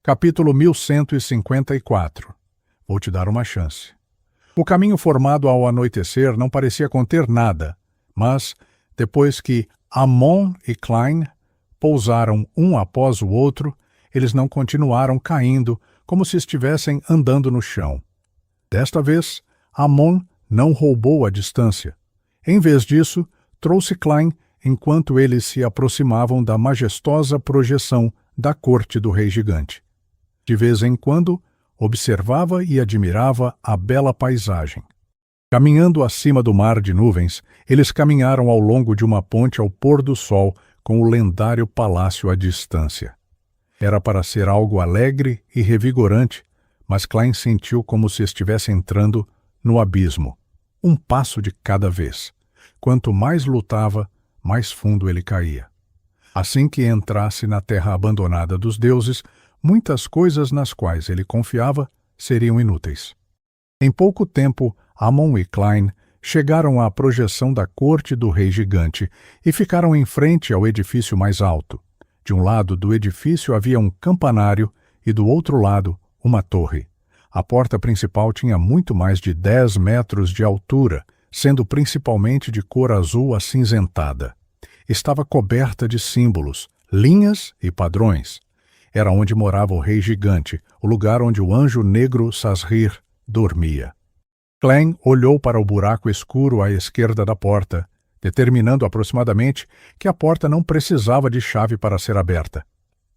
Capítulo 1154. Vou te dar uma chance. O caminho formado ao anoitecer não parecia conter nada, mas, depois que Ammon e Klein pousaram um após o outro, eles não continuaram caindo como se estivessem andando no chão. Desta vez, Ammon não roubou a distância. Em vez disso, trouxe Klein enquanto eles se aproximavam da majestosa projeção da corte do rei gigante. De vez em quando, observava e admirava a bela paisagem. Caminhando acima do mar de nuvens, eles caminharam ao longo de uma ponte ao pôr do sol com o lendário palácio à distância. Era para ser algo alegre e revigorante, mas Klein sentiu como se estivesse entrando no abismo, um passo de cada vez. Quanto mais lutava, mais fundo ele caía. Assim que entrasse na terra abandonada dos deuses, muitas coisas nas quais ele confiava seriam inúteis. Em pouco tempo, Ammon e Klein chegaram à projeção da corte do rei gigante e ficaram em frente ao edifício mais alto. De um lado do edifício havia um campanário e do outro lado uma torre. A porta principal tinha muito mais de 10 metros de altura, sendo principalmente de cor azul acinzentada. Estava coberta de símbolos, linhas e padrões. Era onde morava o rei gigante, o lugar onde o anjo negro Sasrir dormia. Klein olhou para o buraco escuro à esquerda da porta, determinando aproximadamente que a porta não precisava de chave para ser aberta.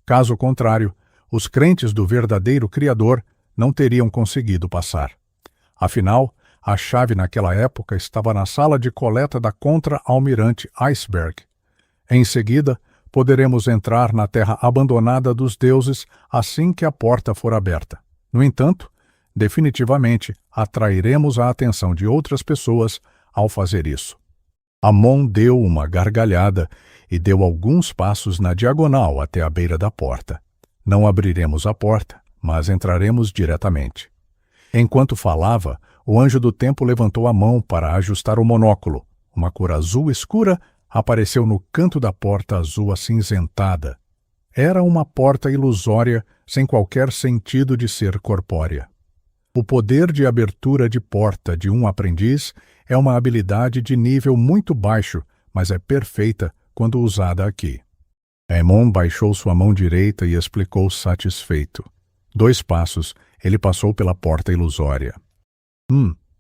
Caso contrário, os crentes do verdadeiro Criador não teriam conseguido passar. Afinal, a chave naquela época estava na sala de coleta da contra-almirante Iceberg. Em seguida, poderemos entrar na terra abandonada dos deuses assim que a porta for aberta. No entanto, definitivamente atrairemos a atenção de outras pessoas ao fazer isso. Ammon deu uma gargalhada e deu alguns passos na diagonal até a beira da porta. Não abriremos a porta, mas entraremos diretamente. Enquanto falava, o anjo do tempo levantou a mão para ajustar o monóculo. Uma cor azul escura apareceu no canto da porta azul acinzentada. Era uma porta ilusória, sem qualquer sentido de ser corpórea. O poder de abertura de porta de um aprendiz é uma habilidade de nível muito baixo, mas é perfeita quando usada aqui. Ammon baixou sua mão direita e explicou satisfeito. 2 passos, ele passou pela porta ilusória.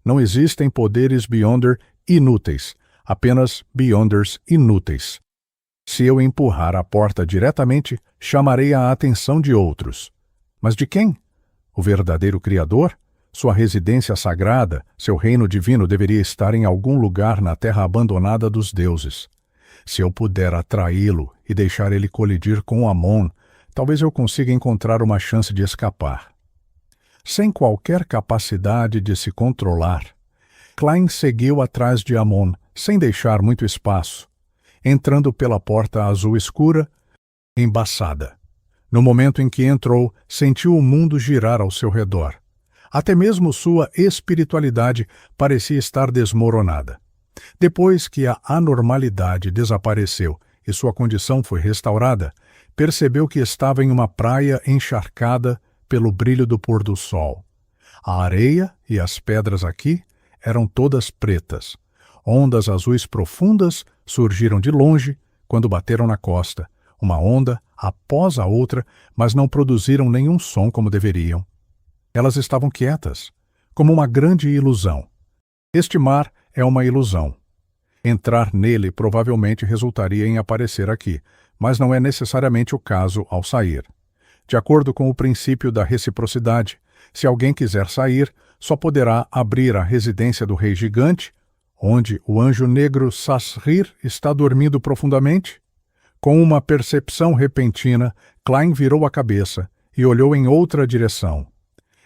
Não existem poderes Beyonder inúteis, apenas Beyonders inúteis. Se eu empurrar a porta diretamente, chamarei a atenção de outros. Mas de quem? O verdadeiro Criador? Sua residência sagrada, seu reino divino deveria estar em algum lugar na terra abandonada dos deuses. Se eu puder atraí-lo e deixar ele colidir com Ammon, talvez eu consiga encontrar uma chance de escapar. Sem qualquer capacidade de se controlar, Klein seguiu atrás de Ammon, sem deixar muito espaço, entrando pela porta azul escura, embaçada. No momento em que entrou, sentiu o mundo girar ao seu redor. Até mesmo sua espiritualidade parecia estar desmoronada. Depois que a anormalidade desapareceu e sua condição foi restaurada, percebeu que estava em uma praia encharcada pelo brilho do pôr do sol. A areia e as pedras aqui eram todas pretas. Ondas azuis profundas surgiram de longe quando bateram na costa, uma onda após a outra, mas não produziram nenhum som como deveriam. Elas estavam quietas, como uma grande ilusão. Este mar é uma ilusão. Entrar nele provavelmente resultaria em aparecer aqui, mas não é necessariamente o caso ao sair. De acordo com o princípio da reciprocidade, se alguém quiser sair, só poderá abrir a residência do rei gigante, onde o anjo negro Sasrir está dormindo profundamente. Com uma percepção repentina, Klein virou a cabeça e olhou em outra direção.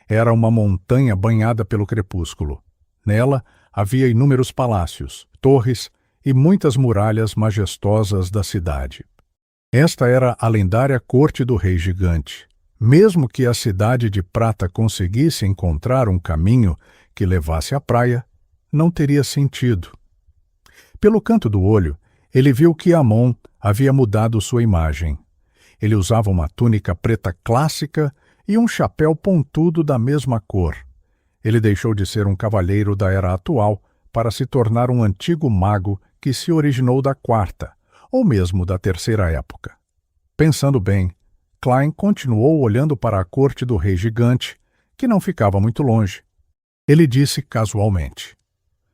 Era uma montanha banhada pelo crepúsculo. Nela havia inúmeros palácios, torres e muitas muralhas majestosas da cidade. Esta era a lendária corte do rei gigante. Mesmo que a cidade de prata conseguisse encontrar um caminho que levasse à praia, não teria sentido. Pelo canto do olho, ele viu que Ammon havia mudado sua imagem. Ele usava uma túnica preta clássica e um chapéu pontudo da mesma cor. Ele deixou de ser um cavalheiro da era atual para se tornar um antigo mago que se originou da quarta, ou mesmo da terceira época. Pensando bem, Klein continuou olhando para a corte do rei gigante, que não ficava muito longe. Ele disse casualmente: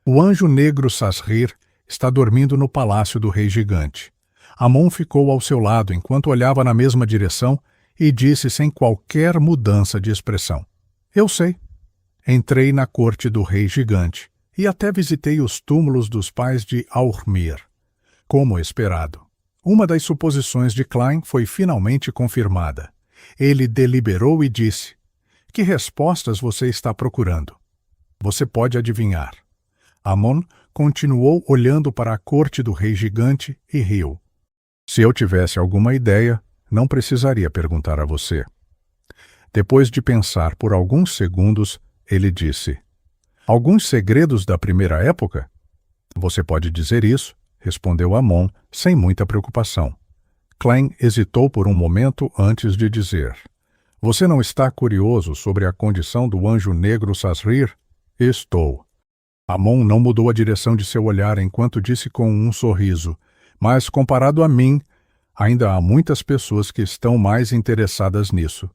"O anjo negro Sasrir está dormindo no palácio do rei gigante." Amon ficou ao seu lado enquanto olhava na mesma direção e disse sem qualquer mudança de expressão: "Eu sei." Entrei na corte do rei gigante e até visitei os túmulos dos pais de Aurmir. Como esperado, uma das suposições de Klein foi finalmente confirmada. Ele deliberou e disse: "Que respostas você está procurando?" "Você pode adivinhar." Amon continuou olhando para a corte do rei gigante e riu. "Se eu tivesse alguma ideia, não precisaria perguntar a você." Depois de pensar por alguns segundos, ele disse: "Alguns segredos da primeira época?" "Você pode dizer isso," respondeu Amon, sem muita preocupação. Klein hesitou por um momento antes de dizer: "Você não está curioso sobre a condição do anjo negro Sasrir?" "Estou." Amon não mudou a direção de seu olhar enquanto disse com um sorriso: "Mas, comparado a mim, ainda há muitas pessoas que estão mais interessadas nisso.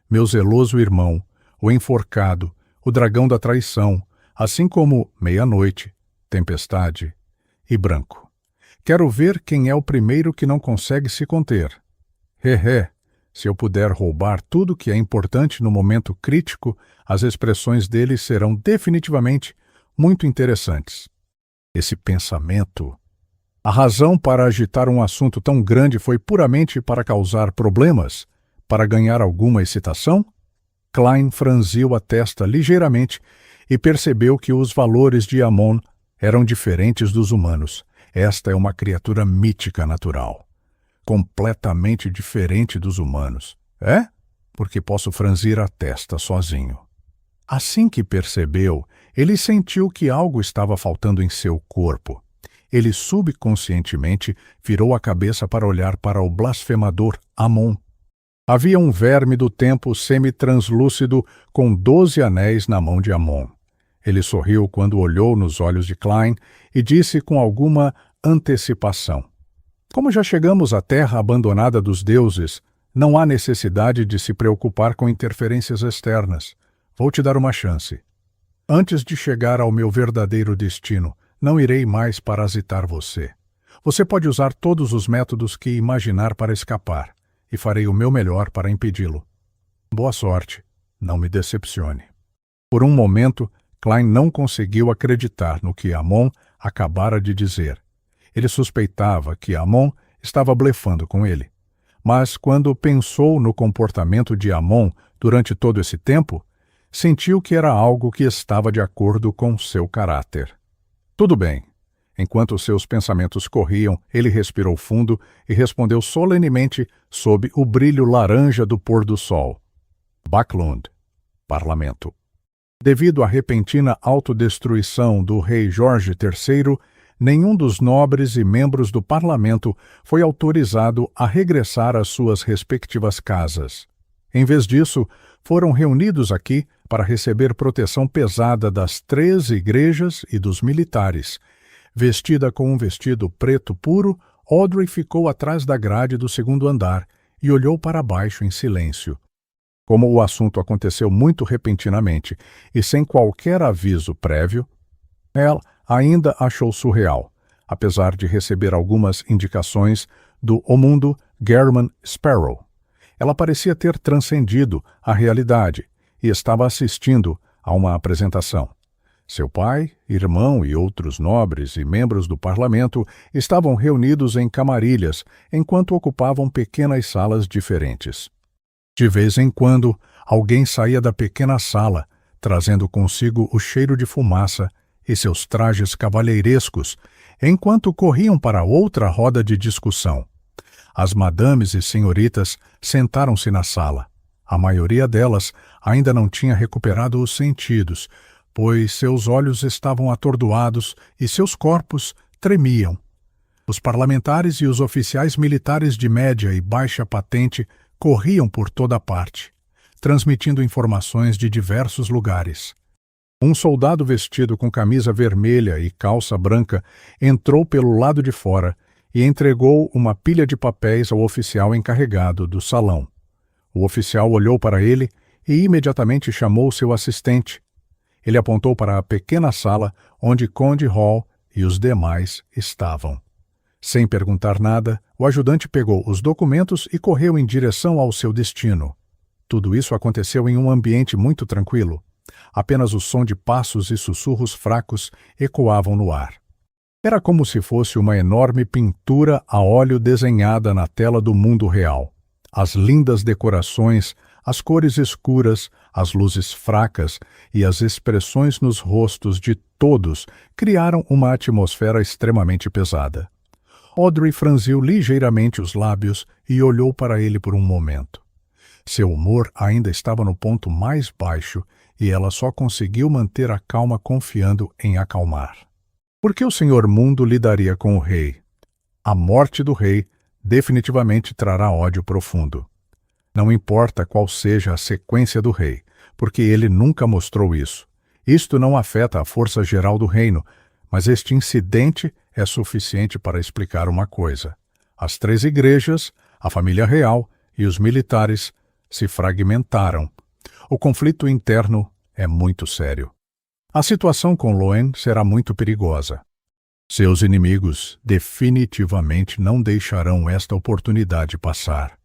Meu zeloso irmão, o enforcado, o dragão da traição, assim como Meia-Noite, Tempestade e Branco. Quero ver quem é o primeiro que não consegue se conter. Se eu puder roubar tudo que é importante no momento crítico, as expressões dele serão definitivamente muito interessantes." Esse pensamento... A razão para agitar um assunto tão grande foi puramente para causar problemas? Para ganhar alguma excitação? Klein franziu a testa ligeiramente e percebeu que os valores de Amon eram diferentes dos humanos. Esta é uma criatura mítica natural. Completamente diferente dos humanos. É? Porque posso franzir a testa sozinho. Assim que percebeu, ele sentiu que algo estava faltando em seu corpo. Ele subconscientemente virou a cabeça para olhar para o blasfemador Amon. Havia um verme do tempo semi-translúcido com 12 anéis na mão de Amon. Ele sorriu quando olhou nos olhos de Klein e disse com alguma antecipação: "Como já chegamos à terra abandonada dos deuses, não há necessidade de se preocupar com interferências externas. Vou te dar uma chance. Antes de chegar ao meu verdadeiro destino, não irei mais parasitar você. Você pode usar todos os métodos que imaginar para escapar, e farei o meu melhor para impedi-lo. Boa sorte. Não me decepcione." Por um momento, Klein não conseguiu acreditar no que Amon acabara de dizer. Ele suspeitava que Amon estava blefando com ele. Mas quando pensou no comportamento de Amon durante todo esse tempo, sentiu que era algo que estava de acordo com seu caráter. "Tudo bem." Enquanto seus pensamentos corriam, ele respirou fundo e respondeu solenemente sob o brilho laranja do pôr do sol: "Backlund, Parlamento." Devido à repentina autodestruição do rei Jorge III, nenhum dos nobres e membros do parlamento foi autorizado a regressar às suas respectivas casas. Em vez disso, foram reunidos aqui para receber proteção pesada das 3 igrejas e dos militares. Vestida com um vestido preto puro, Audrey ficou atrás da grade do segundo andar e olhou para baixo em silêncio. Como o assunto aconteceu muito repentinamente e sem qualquer aviso prévio, ela ainda achou surreal, apesar de receber algumas indicações do homundo German Sparrow. Ela parecia ter transcendido a realidade e estava assistindo a uma apresentação. Seu pai, irmão e outros nobres e membros do parlamento estavam reunidos em camarilhas enquanto ocupavam pequenas salas diferentes. De vez em quando, alguém saía da pequena sala, trazendo consigo o cheiro de fumaça e seus trajes cavalheirescos, enquanto corriam para outra roda de discussão. As madames e senhoritas sentaram-se na sala. A maioria delas ainda não tinha recuperado os sentidos, pois seus olhos estavam atordoados e seus corpos tremiam. Os parlamentares e os oficiais militares de média e baixa patente corriam por toda parte. transmitindo informações de diversos lugares. Um soldado vestido com camisa vermelha e calça branca entrou pelo lado de fora e entregou uma pilha de papéis ao oficial encarregado do salão. O oficial olhou para ele e imediatamente chamou seu assistente. Ele apontou para a pequena sala onde Conde Hall e os demais estavam. Sem perguntar nada, o ajudante pegou os documentos e correu em direção ao seu destino. Tudo isso aconteceu em um ambiente muito tranquilo. Apenas o som de passos e sussurros fracos ecoavam no ar. Era como se fosse uma enorme pintura a óleo desenhada na tela do mundo real. As lindas decorações, as cores escuras, as luzes fracas e as expressões nos rostos de todos criaram uma atmosfera extremamente pesada. Audrey franziu ligeiramente os lábios e olhou para ele por um momento. Seu humor ainda estava no ponto mais baixo e ela só conseguiu manter a calma confiando em acalmar. Por que o Senhor Mundo lidaria com o rei? A morte do rei definitivamente trará ódio profundo. Não importa qual seja a sequência do rei, porque ele nunca mostrou isso. Isto não afeta a força geral do reino, mas este incidente é suficiente para explicar uma coisa. As 3 igrejas, a família real e os militares se fragmentaram. O conflito interno é muito sério. A situação com Loen será muito perigosa. Seus inimigos definitivamente não deixarão esta oportunidade passar.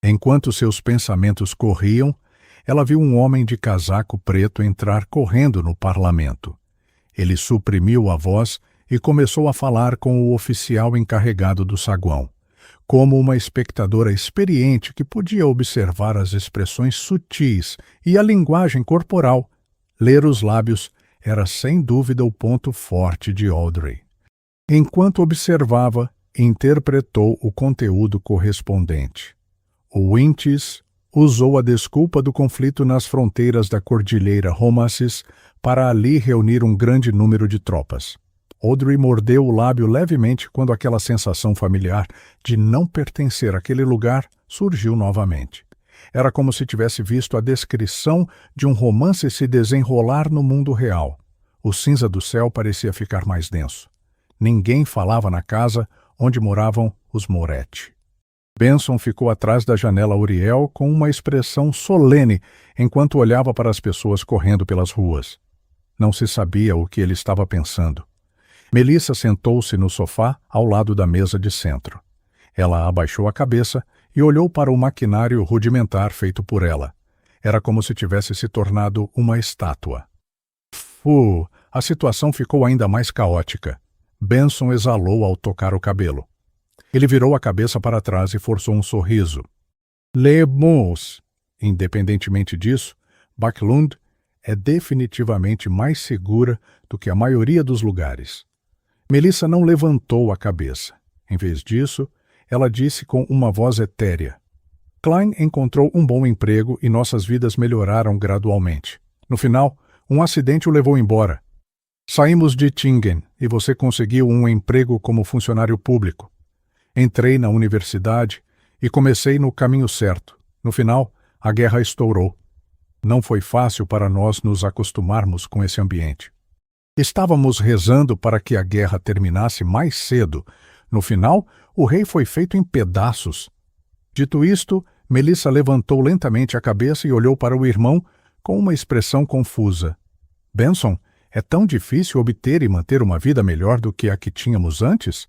Enquanto seus pensamentos corriam, ela viu um homem de casaco preto entrar correndo no parlamento. Ele suprimiu a voz e começou a falar com o oficial encarregado do saguão, como uma espectadora experiente que podia observar as expressões sutis e a linguagem corporal. Ler os lábios era sem dúvida o ponto forte de Audrey. Enquanto observava, interpretou o conteúdo correspondente. O Wintis usou a desculpa do conflito nas fronteiras da Cordilheira Romaces para ali reunir um grande número de tropas. Audrey mordeu o lábio levemente quando aquela sensação familiar de não pertencer àquele lugar surgiu novamente. Era como se tivesse visto a descrição de um romance se desenrolar no mundo real. O cinza do céu parecia ficar mais denso. Ninguém falava na casa onde moravam os Moretti. Benson ficou atrás da janela Uriel com uma expressão solene enquanto olhava para as pessoas correndo pelas ruas. Não se sabia o que ele estava pensando. Melissa sentou-se no sofá ao lado da mesa de centro. Ela abaixou a cabeça e olhou para o maquinário rudimentar feito por ela. Era como se tivesse se tornado uma estátua. A situação ficou ainda mais caótica. Benson exalou ao tocar o cabelo. Ele virou a cabeça para trás e forçou um sorriso. Les Mots. Independentemente disso, Backlund é definitivamente mais segura do que a maioria dos lugares. Melissa não levantou a cabeça. Em vez disso, ela disse com uma voz etérea. Klein encontrou um bom emprego e nossas vidas melhoraram gradualmente. No final, um acidente o levou embora. Saímos de Tingen e você conseguiu um emprego como funcionário público. Entrei na universidade e comecei no caminho certo. No final, a guerra estourou. Não foi fácil para nós nos acostumarmos com esse ambiente. Estávamos rezando para que a guerra terminasse mais cedo. No final, o rei foi feito em pedaços. Dito isto, Melissa levantou lentamente a cabeça e olhou para o irmão com uma expressão confusa. Benson, é tão difícil obter e manter uma vida melhor do que a que tínhamos antes?